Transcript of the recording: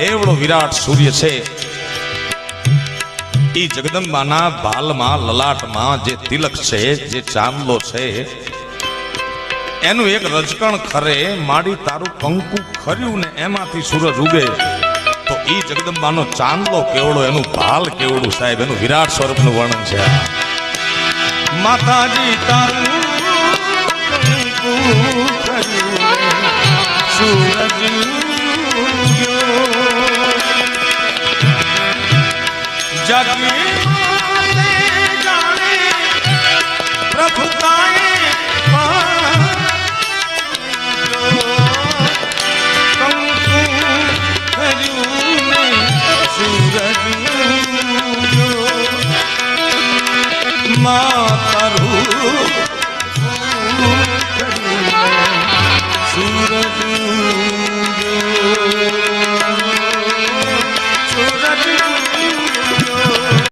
એવડો વિરાટ સૂર્ય છે. એ જગદંબાના ભાલમાં લલાટમાં જે તિલક છે, જે ચાંદલો છે, એનું એક રજકણ ખરે માડી તારું કંકુ ખર્યું ને એમાંથી સૂરજ ઉગે તો એ જગદંબાનો ચાંદલો કેવડો, એનું ભાલ કેવડું સાહેબ, એનું વિરાટ સ્વરૂપનું વર્ણન છે. માતાજી તારું કંકુ ખર્યું સૂરજ ઉગ્યો, જગી